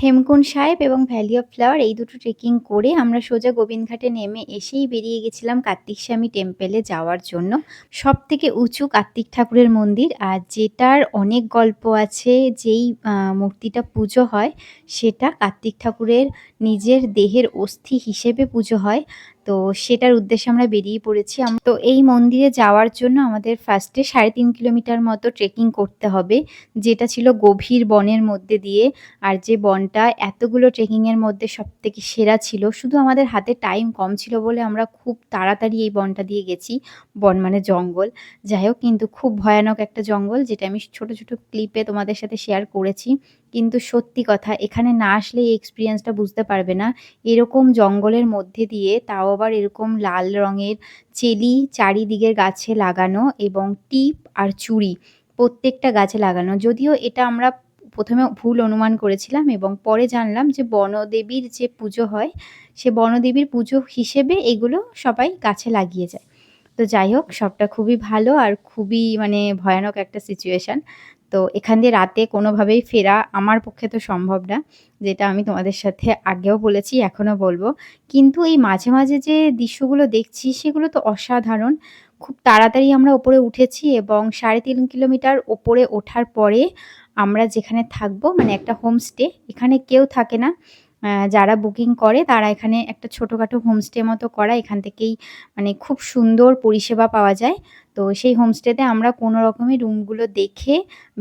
হেমকুন্ড সাহেব এবং valley of flower এই দুটো ট্রেকিং করে আমরা সোজা গোবিন্দঘাটে নেমে এসেই বেরিয়ে গেছিলাম কার্তিক স্বামী টেম্পেলে যাওয়ার জন্য। সবথেকে উঁচু কার্তিক ঠাকুরের মন্দির, আর যেটার অনেক গল্প আছে। যেই মূর্তিটা পুজো হয় সেটা কার্তিক ঠাকুরের নিজের দেহের অস্থি হিসেবে পুজো হয়। তো সেটার উদ্দেশ্যে আমরা বেরিয়ে পড়েছি। তো এই মন্দিরে যাওয়ার জন্য আমাদের ফার্স্টে ৩.৫ কিলোমিটার মতো ট্রেকিং করতে হবে, যেটা ছিল গভীর বনের মধ্যে দিয়ে। আর যে বনটা এতগুলো ট্রেকিংয়ের মধ্যে সবথেকে সেরা ছিল, শুধু আমাদের হাতে টাইম কম ছিল বলে আমরা খুব তাড়াতাড়ি এই বনটা দিয়ে গেছি। বন মানে জঙ্গল। যাই হোক, কিন্তু খুব ভয়ানক একটা জঙ্গল, যেটা আমি ছোট, ছোট ক্লিপে তোমাদের সাথে শেয়ার করেছি। কিন্তু সত্যি কথা, এখানে না আসলে এই এক্সপেরিয়েন্সটা বুঝতে পারবে না। এরকম জঙ্গলের মধ্যে দিয়ে, তাও আবার এরকম লাল রঙের চেলি চারিদিকের গাছে লাগানো, এবং টিপ আর চুড়ি প্রত্যেকটা গাছে লাগানো। যদিও এটা আমরা প্রথমে ভুল অনুমান করেছিলাম, এবং পরে জানলাম যে বনদেবীর যে পুজো হয়, সে বনদেবীর পুজো হিসেবে এগুলো সবাই গাছে লাগিয়ে যায়। তো যাই হোক, সবটা খুবই ভালো আর খুবই মানে ভয়ানক একটা সিচুয়েশন। তো এখান দিয়ে রাতে কোনোভাবেই ফেরা আমার পক্ষে তো সম্ভব না, যেটা আমি তোমাদের সাথে আগেও বলেছি, এখনও বলবো। কিন্তু এই মাঝে মাঝে যে দৃশ্যগুলো দেখছি সেগুলো তো অসাধারণ। খুব তাড়াতাড়ি আমরা ওপরে উঠেছি, এবং ৩.৫ কিলোমিটার ওপরে ওঠার পরে আমরা যেখানে থাকবো, মানে একটা হোমস্টে, এখানে কেউ থাকে না। যারা বুকিং করে তারা এখানে একটা ছোটখাটো হোমস্টে মতো করা, এখান থেকেই মানে খুব সুন্দর পরিষেবা পাওয়া যায়। তো সেই হোমস্টেতে আমরা কোনো রকমে রুমগুলো দেখে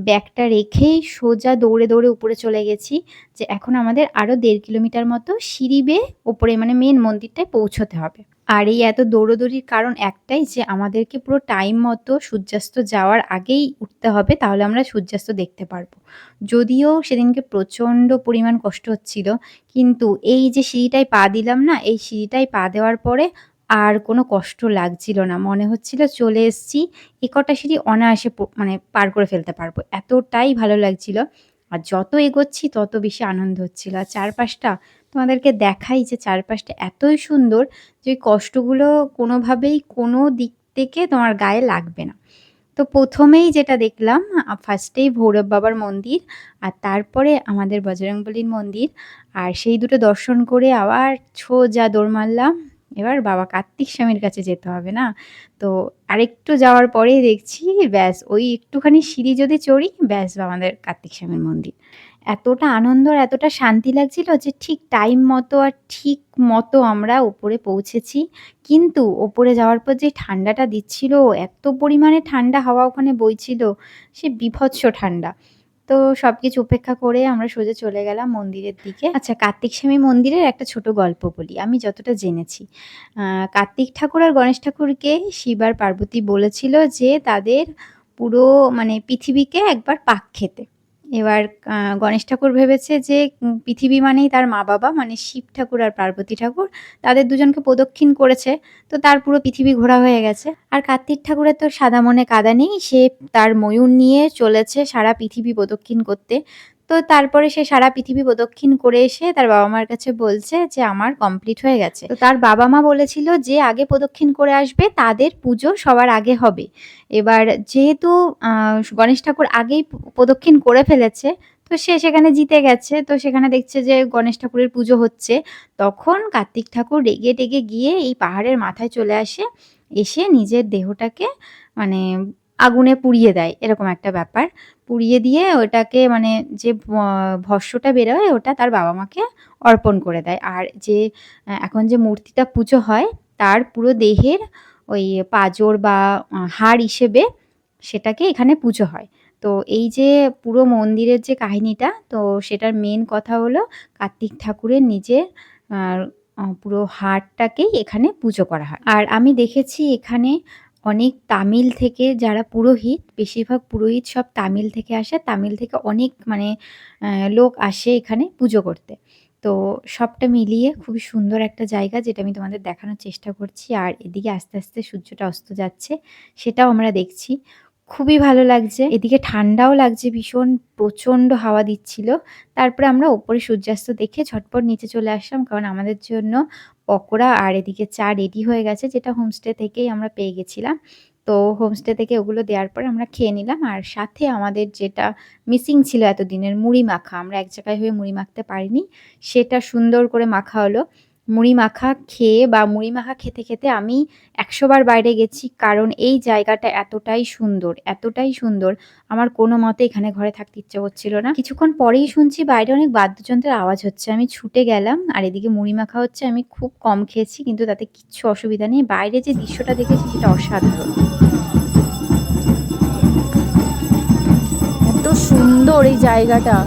ব্যাগটা রেখেই সোজা দৌড়ে, দৌড়ে উপরে চলে গেছি। যে এখন আমাদের আরও ১.৫ কিলোমিটার মতো সিঁড়ি বেয়ে ওপরে মানে মেন মন্দিরটায় পৌঁছতে হবে। আর এই এত দৌড়োদৌড়ির কারণ একটাই, যে আমাদেরকে পুরো টাইম মতো সূর্যাস্ত যাওয়ার আগেই উঠতে হবে, তাহলে আমরা সূর্যাস্ত দেখতে পারবো। যদিও সেদিনকে প্রচণ্ড পরিমাণ কষ্ট হচ্ছিল, কিন্তু এই যে সিঁড়িটায় পা দিলাম না, এই সিঁড়িটায় পা দেওয়ার পরে আর কোনো কষ্ট লাগছিল না। মনে হচ্ছিল চলে এসেছি, এ কটা সিঁড়ি অনায়াসে মানে পার করে ফেলতে পারবো। এতটাই ভালো লাগছিল। আর যত এগোচ্ছি তত বেশি আনন্দ হচ্ছিল। আর চারপাশটা তোমাদেরকে দেখাই, যে চারপাশটা এতই সুন্দর যে ওই কষ্টগুলো কোনোভাবেই কোনো দিক থেকে তোমার গায়ে লাগবে না। তো প্রথমেই যেটা দেখলাম, ফার্স্টেই ভৈরব বাবার মন্দির, আর তারপরে আমাদের বজরংবলীর মন্দির। আর সেই দুটো দর্শন করে আবার সোজা দৌড় মারলাম। এবার বাবা কার্তিক স্বামীর কাছে যেতে হবে না? তো আরেকটু যাওয়ার পরেই দেখছি, ব্যাস ওই একটুখানি সিঁড়ি যদি চড়ি, ব্যাস আমাদের কার্তিক স্বামীর মন্দির। এতটা আনন্দ আর এতটা শান্তি লাগছিল যে ঠিক টাইম মতো আর ঠিক মতো আমরা উপরে পৌঁছেছি। কিন্তু ওপরে যাওয়ার পর যে ঠান্ডাটা দিচ্ছিল, এত পরিমাণে ঠান্ডা হাওয়া ওখানে বইছিল, সে বীভৎস ঠান্ডা। তো সবকিছু উপেক্ষা করে আমরা সোজা চলে গেলাম মন্দিরের দিকে। আচ্ছা, কার্তিক স্বামী মন্দিরের একটা ছোট গল্প বলি, আমি যতটা জেনেছি। কার্তিক ঠাকুর আর গণেশ ঠাকুরকে শিব আর পার্বতী বলেছিল যে তাদের পুরো মানে পৃথিবীকে একবার পাক খেতে। এবার গণেশ ঠাকুর ভেবেছে যে পৃথিবী মানেই তার মা-বাবা, মানে শিব ঠাকুর আর পার্বতী ঠাকুর, তাদের দুজনকে প্রদক্ষিণ করেছে। তো তার পুরো পৃথিবী ঘোরা হয়ে গেছে। আর কার্তিক ঠাকুরের তো সাদা মনে কাদা নেই, সে তার ময়ূর নিয়ে চলেছে সারা পৃথিবী প্রদক্ষিণ করতে। তো তারপরে সে সারা পৃথিবী প্রদক্ষিণ করে এসে তার বাবা-মার কাছে বলছে যে আমার কমপ্লিট হয়ে গেছে। তো তার বাবা-মা বলেছিল যে আগে প্রদক্ষিণ করে আসবে তাদের পুজো সবার আগে হবে। এবার যেহেতু গণেশ ঠাকুর আগেই প্রদক্ষিণ করে ফেলেছে, তো সে সেখানে জিতে গেছে। তো সেখানে দেখছে যে গণেশ ঠাকুরের পুজো হচ্ছে। তখন কার্তিক ঠাকুর রেগে টেগে গিয়ে এই পাহাড়ের মাথায় চলে আসে। এসে নিজের দেহটাকে মানে আগুনে পুড়িয়ে দেয়, এরকম একটা ব্যাপার। পুড়িয়ে দিয়ে ওটাকে মানে যে ভস্মটা বেরোয় ওটা তার বাবা-মাকে অর্পণ করে দেয়। আর যে এখন যে মূর্তিটা পুজো হয়, তার পুরো দেহের ওই পাঁজর বা হাড় হিসেবে সেটাকে এখানে পুজো হয়। তো এই যে পুরো মন্দিরের যে কাহিনীটা, তো সেটার মেন কথা হলো কার্তিক ঠাকুরের নিজের আর পুরো হাড়টাকেই এখানে পুজো করা হয়। আর আমি দেখেছি এখানে অনেক তামিল থেকে যারা পুরোহিত, বেশিরভাগ পুরোহিত সব তামিল থেকে আসে। তামিল থেকে অনেক মানে লোক আসে এখানে পুজো করতে। তো সবটা মিলিয়ে খুবই সুন্দর একটা জায়গা, যেটা আমি তোমাদের দেখানোর চেষ্টা করছি। আর এদিকে আস্তে, আস্তে সূর্যটা অস্ত যাচ্ছে, সেটাও আমরা দেখছি। খুবই ভালো লাগছে। এদিকে ঠান্ডাও লাগছে ভীষণ, প্রচণ্ড হাওয়া দিচ্ছিল। তারপরে আমরা ওপরে সূর্যাস্ত দেখে ঝটপট নিচে চলে আসলাম, কারণ আমাদের জন্য পকোড়া আর এদিকে চা রেডি হয়ে গেছে, যেটা হোমস্টে থেকেই আমরা পেয়ে গেছিলাম। তো হোমস্টে থেকে ওগুলো দেওয়ার পরে আমরা খেয়ে নিলাম। আর সাথে আমাদের যেটা মিসিং ছিল এতদিনের মুড়ি মাখা, আমরা এক জায়গায় হয়ে মুড়ি মাখতে পারিনি। সেটা সুন্দর করে মাখা হলো। মুড়ি মাখা খেয়ে বা মুড়ি মাখা খেতে, খেতে আমি ১০০ বার বাইরে গেছি। কারণ এই জায়গাটা এতটাই সুন্দর, এতটাই সুন্দর, আমার কোনোমতে এখানে ঘরে থাকতে ইচ্ছে করছিল না। কিছুক্ষণ পরেই শুনছি বাইরে অনেক বাদ্যযন্ত্রের আওয়াজ হচ্ছে। আমি ছুটে গেলাম আর এদিকে মুড়ি মাখা হচ্ছে। আমি খুব কম খেয়েছি কিন্তু তাতে কিচ্ছু অসুবিধা নেই। বাইরে যে দৃশ্যটা দেখেছি সেটা অসাধারণ। এত সুন্দর এই জায়গাটা।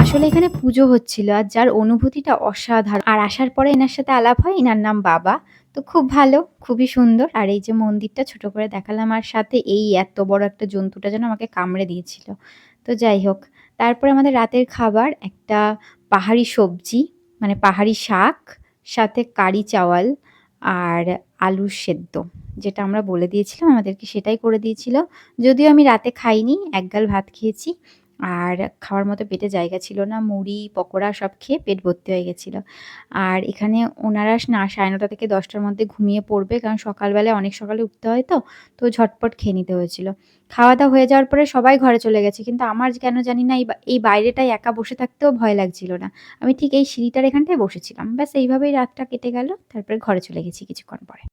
আসলে এখানে পুজো হচ্ছিল আর যার অনুভূতিটা অসাধারণ। আর আসার পরে এনার সাথে আলাপ হয়, এনার নাম বাবা। তো খুব ভালো, খুবই সুন্দর। আর এই যে মন্দিরটা ছোট করে দেখালাম আর সাথে এই এত বড় একটা জন্তুটা যেন আমাকে কামড়ে দিয়েছিল। তো যাই হোক, তারপরে আমাদের রাতের খাবার একটা পাহাড়ি সবজি, মানে পাহাড়ি শাক, সাথে কারি চাওয়াল আর আলুর সেদ্ধ। যেটা আমরা বলে দিয়েছিলাম আমাদেরকে সেটাই করে দিয়েছিল। যদিও আমি রাতে খাইনি, এক গাল ভাত খেয়েছি। আর খাওয়ার মতো পেটে জায়গা ছিল না। মুড়ি, পকোড়া সব খেয়ে পেট ভর্তি হয়ে গেছিল। আর এখানে ওনারা 9:30 থেকে 10টার মধ্যে ঘুমিয়ে পড়বে। কারণ সকালবেলায় অনেক সকালে উঠতে হয় তো। তো ঝটপট খেয়ে নিতে হয়েছিল। খাওয়া-দাওয়া হয়ে যাওয়ার পরে সবাই ঘরে চলে গেছে। কিন্তু আমার কেন জানি না এই বাইরেটায় একা বসে থাকতেও ভয় লাগছিল না। আমি ঠিক এই সিঁড়িটার এখানটায় বসেছিলাম। ব্যাস এইভাবেই রাতটা কেটে গেল। তারপরে ঘরে চলে গেছি কিছুক্ষণ পরে।